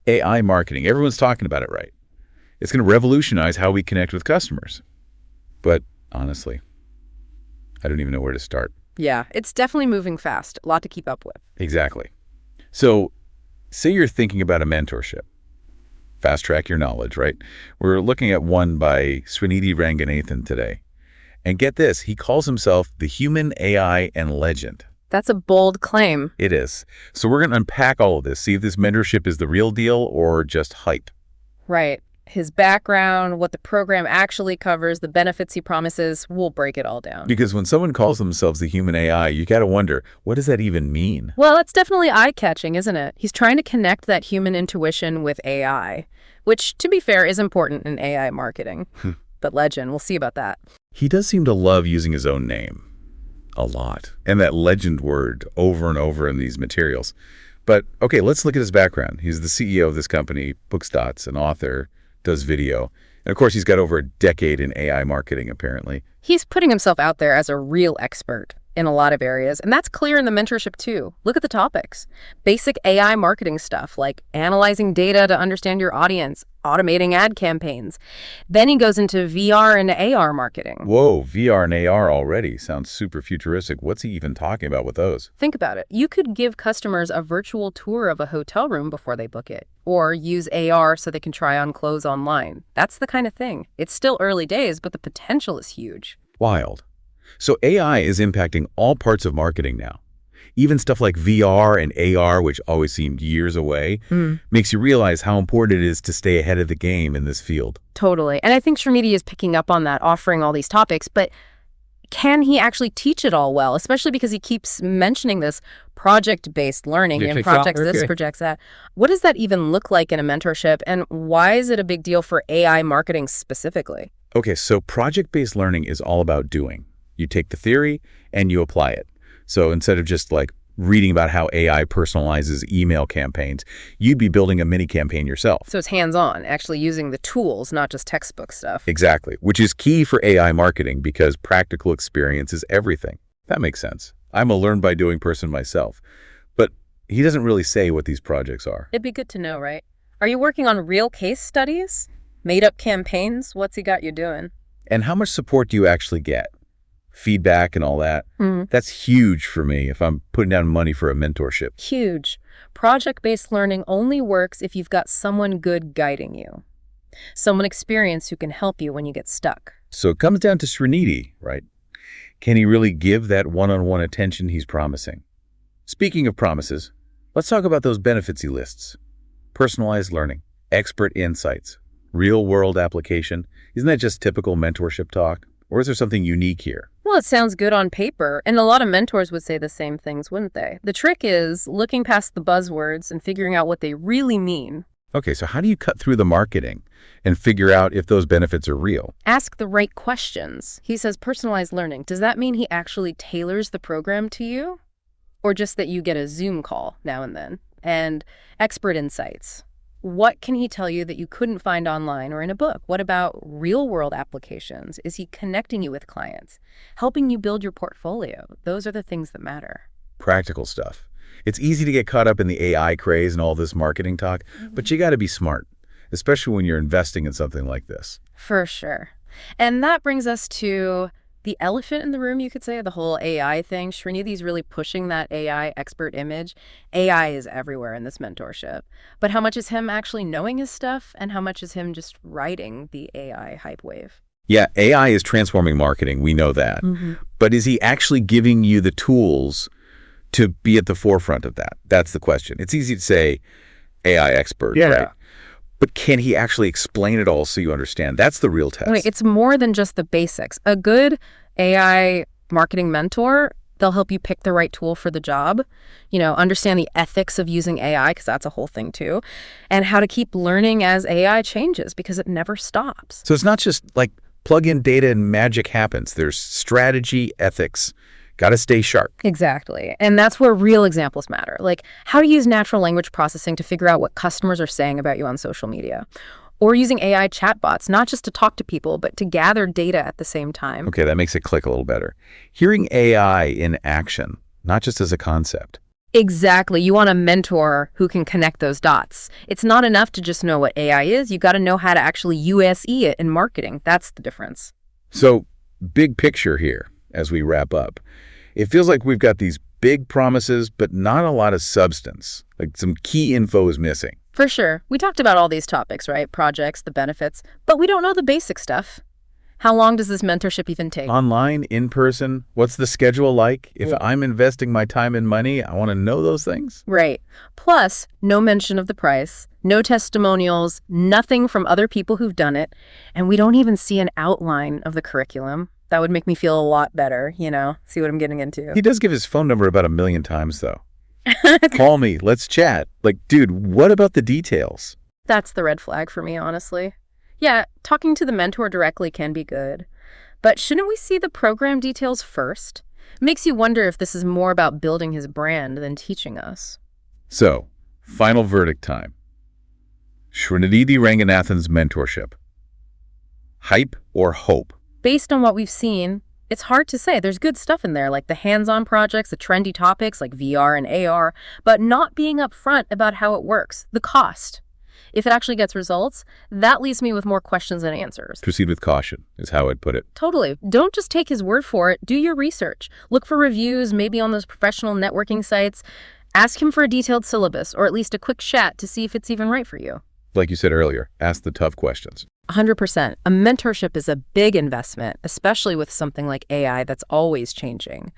AI marketing. Everyone's talking about it, right? It's going to revolutionize how we connect with customers. But honestly, I don't even know where to start. Yeah, it's definitely moving fast. A lot to keep up with. Exactly. So say you're thinking about a mentorship. Fast track your knowledge, right? We're looking at one by Srinidhi Ranganathan today. And get this, he calls himself the human AI and legend. That's a bold claim. It is. So we're going to unpack all of this, see if this mentorship is the real deal or just hype. Right. His background, what the program actually covers, the benefits he promises, we'll break it all down. Because when someone calls themselves the human AI, you got to wonder, what does that even mean? Well, it's definitely eye-catching, isn't it? He's trying to connect that human intuition with AI, which, to be fair, is important in AI marketing. But legend, we'll see about that. He does seem to love using his own name. A lot. And that legend word over and over in these materials. But, okay, let's look at his background. He's the CEO of this company, Bookstots, an author, does video. And, of course, he's got over a decade in AI marketing, apparently. He's putting himself out there as a real expert in a lot of areas, and that's clear in the mentorship, too. Look at the topics. Basic AI marketing stuff, like analyzing data to understand your audience, automating ad campaigns. Then he goes into VR and AR marketing. Whoa, VR and AR already. Sounds super futuristic. What's he even talking about with those? Think about it. You could give customers a virtual tour of a hotel room before they book it, or use AR so they can try on clothes online. That's the kind of thing. It's still early days, but the potential is huge. Wild. So AI is impacting all parts of marketing now. Even stuff like VR and AR, which always seemed years away, makes you realize how important it is to stay ahead of the game in this field. Totally. And I think Srinidhi is picking up on that, offering all these topics, but can he actually teach it all well? Especially because he keeps mentioning this project-based learning and projects this, projects that. What does that even look like in a mentorship, and why is it a big deal for AI marketing specifically? Okay, so project-based learning is all about doing. You take the theory and you apply it. So instead of just like reading about how AI personalizes email campaigns, you'd be building a mini campaign yourself. So it's hands-on, actually using the tools, not just textbook stuff. Exactly, which is key for AI marketing because practical experience is everything. That makes sense. I'm a learn-by-doing person myself. But he doesn't really say what these projects are. It'd be good to know, right? Are you working on real case studies? Made-up campaigns? What's he got you doing? And how much support do you actually get? Feedback and all that. That's huge for me if I'm putting down money for a mentorship. Huge. Project-based learning only works if you've got someone good guiding you. Someone experienced who can help you when you get stuck. So it comes down to Srinidhi, right? Can he really give that one-on-one attention he's promising? Speaking of promises, let's talk about those benefits he lists. Personalized learning, expert insights, real-world application. Isn't that just typical mentorship talk? Or is there something unique here? Well, it sounds good on paper, and a lot of mentors would say the same things, wouldn't they? The trick is looking past the buzzwords and figuring out what they really mean. Okay, so how do you cut through the marketing and figure out if those benefits are real? Ask the right questions. He says personalized learning. Does that mean he actually tailors the program to you? Or just that you get a Zoom call now and then? And expert insights. What can he tell you that you couldn't find online or in a book? What about real-world applications? Is he connecting you with clients, helping you build your portfolio? Those are the things that matter. Practical stuff. It's easy to get caught up in the AI craze and all this marketing talk, but you got to be smart, especially when you're investing in something like this. For sure. And that brings us to the elephant in the room, you could say, the whole AI thing. Srinidhi's really pushing that AI expert image. AI is everywhere in this mentorship. But how much is him actually knowing his stuff, and how much is him just riding the AI hype wave? Yeah, AI is transforming marketing. We know that. But is he actually giving you the tools to be at the forefront of that? That's the question. It's easy to say AI expert, right? But can he actually explain it all so you understand? That's the real test. Wait, it's more than just the basics. A good AI marketing mentor, they'll help you pick the right tool for the job, understand the ethics of using AI, because that's a whole thing too, and how to keep learning as AI changes, because it never stops. So it's not just like plug in data and magic happens. There's strategy, ethics. Got to stay sharp. Exactly. And that's where real examples matter. Like how to use natural language processing to figure out what customers are saying about you on social media. Or using AI chatbots, not just to talk to people, but to gather data at the same time. Okay, that makes it click a little better. Hearing AI in action, not just as a concept. Exactly. You want a mentor who can connect those dots. It's not enough to just know what AI is. You got to know how to actually USE it in marketing. That's the difference. So, big picture here as we wrap up. It feels like we've got these big promises, but not a lot of substance. Like some key info is missing. For sure. We talked about all these topics, right? Projects, the benefits, but we don't know the basic stuff. How long does this mentorship even take? Online, in person, what's the schedule like? If I'm investing my time and money, I want to know those things. Right. Plus, no mention of the price, no testimonials, nothing from other people who've done it, and we don't even see an outline of the curriculum. That would make me feel a lot better, see what I'm getting into. He does give his phone number about 1,000,000 times, though. Call me, let's chat. Like, dude, what about the details? That's the red flag for me, honestly. Yeah, talking to the mentor directly can be good. But shouldn't we see the program details first? It makes you wonder if this is more about building his brand than teaching us. So, final verdict time. Srinidhi Ranganathan's mentorship. Hype or hope? Based on what we've seen, it's hard to say. There's good stuff in there, like the hands-on projects, the trendy topics like VR and AR, but not being upfront about how it works, the cost. If it actually gets results, that leaves me with more questions than answers. Proceed with caution, is how I'd put it. Totally. Don't just take his word for it. Do your research. Look for reviews, maybe on those professional networking sites. Ask him for a detailed syllabus, or at least a quick chat to see if it's even right for you. Like you said earlier, ask the tough questions. 100%. A mentorship is a big investment, especially with something like AI that's always changing.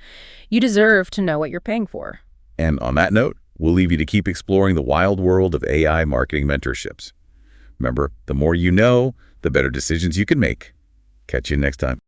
You deserve to know what you're paying for. And on that note, we'll leave you to keep exploring the wild world of AI marketing mentorships. Remember, the more you know, the better decisions you can make. Catch you next time.